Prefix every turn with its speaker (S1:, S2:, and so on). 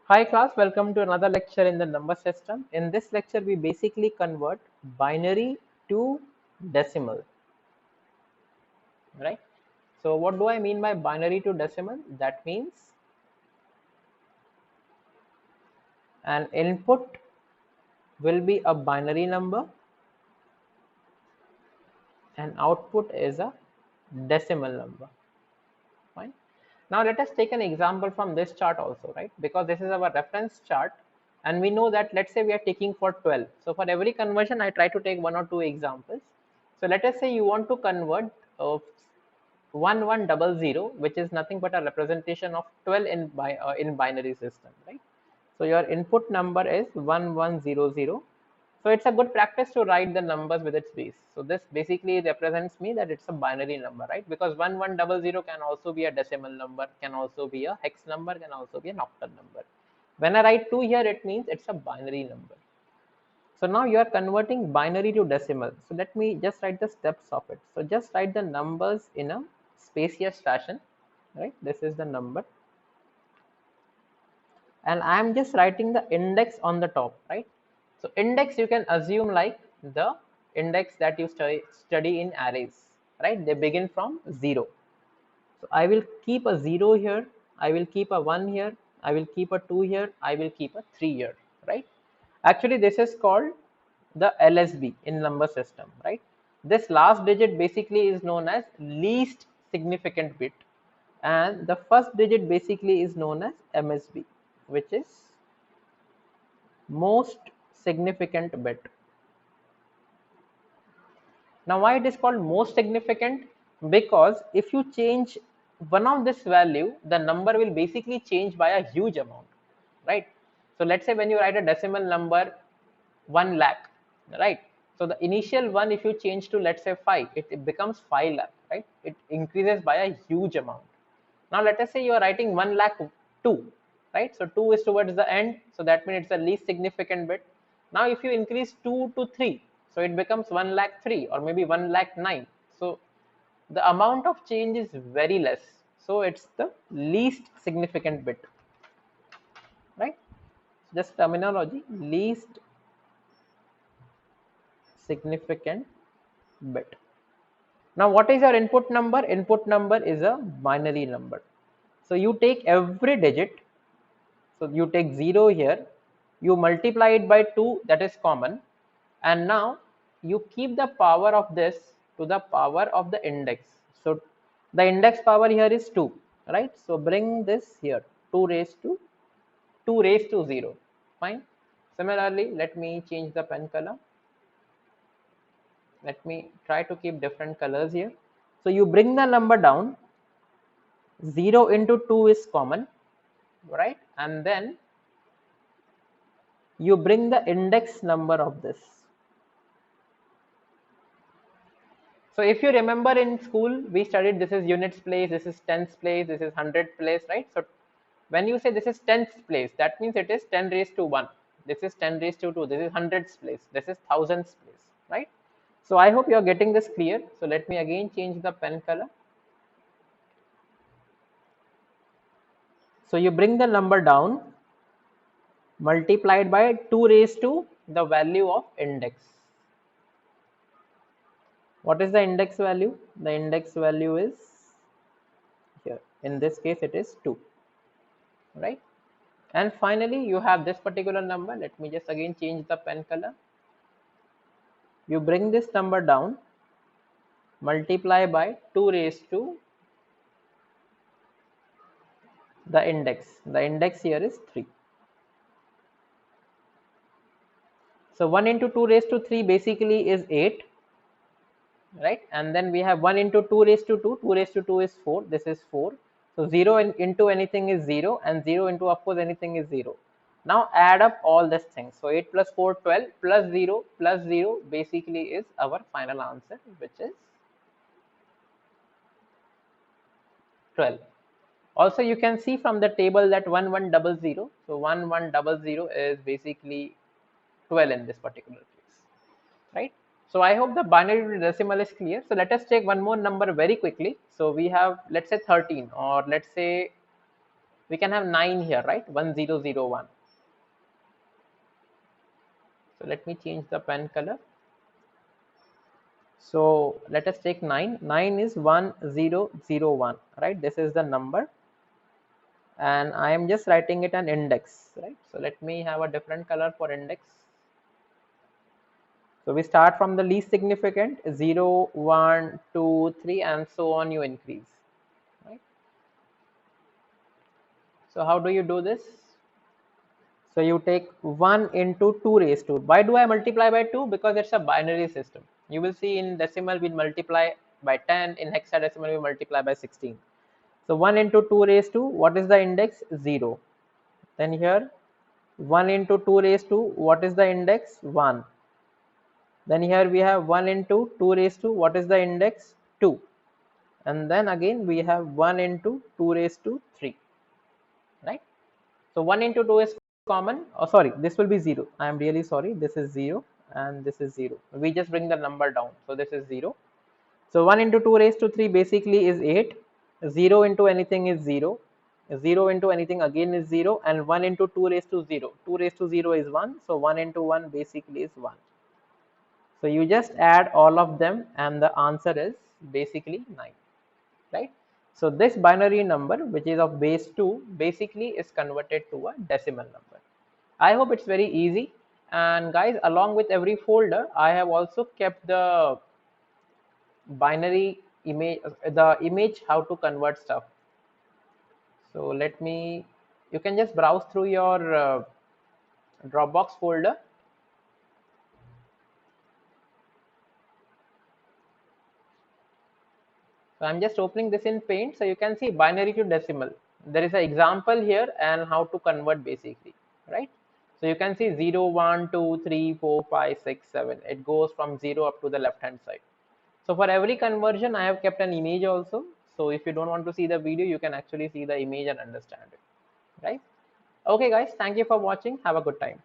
S1: Hi class, welcome to another lecture in the number system. In this lecture, we basically convert binary to decimal, right? So what do I mean by binary to decimal? That means an input will be a binary number and output is a decimal number. Fine. Now let us take an example from this chart also, right? Because this is our reference chart and we know that let's say we are taking for 12. So for every conversion, I try to take one or two examples. So let us say you want to convert 1100, which is nothing but a representation of 12 in binary system, right? So your input number is 1100. So it's a good practice to write the numbers with its base. So this basically represents me that it's a binary number, right? Because 1100 can also be a decimal number, can also be a hex number, can also be an octal number. When I write 2 here, it means it's a binary number. So now you are converting binary to decimal. So let me just write the steps of it. So just write the numbers in a spacious fashion, right? This is the number. And I am just writing the index on the top, right? So index you can assume like the index that you study in arrays, right? They begin from 0. So I will keep a 0 here, I will keep a 1 here, I will keep a 2 here, I will keep a 3 here, right? Actually, this is called the LSB in number system, right? This last digit basically is known as least significant bit, and the first digit basically is known as MSB, which is most significant bit. Now why it is called most significant? Because if you change one of this value, the number will basically change by a huge amount, right? So let's say when you write a decimal number 1 lakh, right? So the initial one, if you change to let's say 5, it becomes 5 lakh, right? It increases by a huge amount. Now let us say you are writing 1 lakh 2, right? So 2 is towards the end, so that means it's the least significant bit. Now if you increase 2 to 3, so it becomes 1 lakh 3 or maybe 1 lakh 9. So the amount of change is very less. So it's the least significant bit, right? Just terminology, least significant bit. Now what is your input number? Input number is a binary number. So you take every digit. So you take 0 here, you multiply it by 2, that is common, and now you keep the power of this to the power of the index. So the index power here is 2, right? So bring this here, 2 raised to 0. Fine. Similarly, let me change the pen color. Let me try to keep different colors here. So you bring the number down, 0 into 2 is common, right? And then you bring the index number of this. So if you remember in school, we studied this is units place, this is tens place, this is hundred place, right? So when you say this is tens place, that means it is 10 raised to 1. This is 10 raised to 2. This is hundreds place. This is thousands place, right? So I hope you are getting this clear. So let me again change the pen color. So you bring the number down, multiplied by 2 raised to the value of index. What is the index value? The index value is here. In this case, it is 2, right? And finally, you have this particular number. Let me just again change the pen color. You bring this number down, multiply by 2 raised to the index. The index here is 3. So 1 into 2 raised to 3 basically is 8, right? And then we have 1 into 2 raised to 2. 2 raised to 2 is 4. This is 4. So 0 into anything is 0, and 0 into, of course, anything is 0. Now add up all these things. So 8 plus 4, 12, plus 0 basically is our final answer, which is 12. Also, you can see from the table that 1100, so 1100 is basically 12 in this particular case, right? So I hope the binary to decimal is clear. So let us take one more number very quickly. So we have, let's say 13, or let's say We can have 9 here, right? 1001. So let me change the pen color. So let us take 9. 9 is 1001, right? This is the number, and I am just writing it an index, right? So let me have a different color for index. So we start from the least significant, 0, 1, 2, 3, and so on you increase, right? So how do you do this? So you take 1 into 2 raised to. Why do I multiply by 2? Because it's a binary system. You will see in decimal we multiply by 10, in hexadecimal we multiply by 16. So 1 into 2 raised to, what is the index? 0. Then here 1 into 2 raised to, what is the index? 1. Then here we have 1 into 2 raised to, what is the index? 2. And then again we have 1 into 2 raised to 3, right? So 1 into 2 is common. Oh, sorry, this will be 0. I am really sorry. This is 0 and this is 0. We just bring the number down. So this is 0. So 1 into 2 raised to 3 basically is 8. 0 into anything is 0. 0 into anything again is 0. And 1 into 2 raised to 0. 2 raised to 0 is 1. So 1 into 1 basically is 1. So you just add all of them and the answer is basically 9, right? So this binary number, which is of base 2, basically is converted to a decimal number. I hope it's very easy. And guys, along with every folder, I have also kept the binary image, the image how to convert stuff. So let me, you can just browse through your Dropbox folder. So I'm just opening this in Paint. So you can see binary to decimal. There is an example here and how to convert basically, right? So you can see 0, 1, 2, 3, 4, 5, 6, 7. It goes from 0 up to the left hand side. So for every conversion, I have kept an image also. So if you don't want to see the video, you can actually see the image and understand it, right? Okay guys, thank you for watching. Have a good time.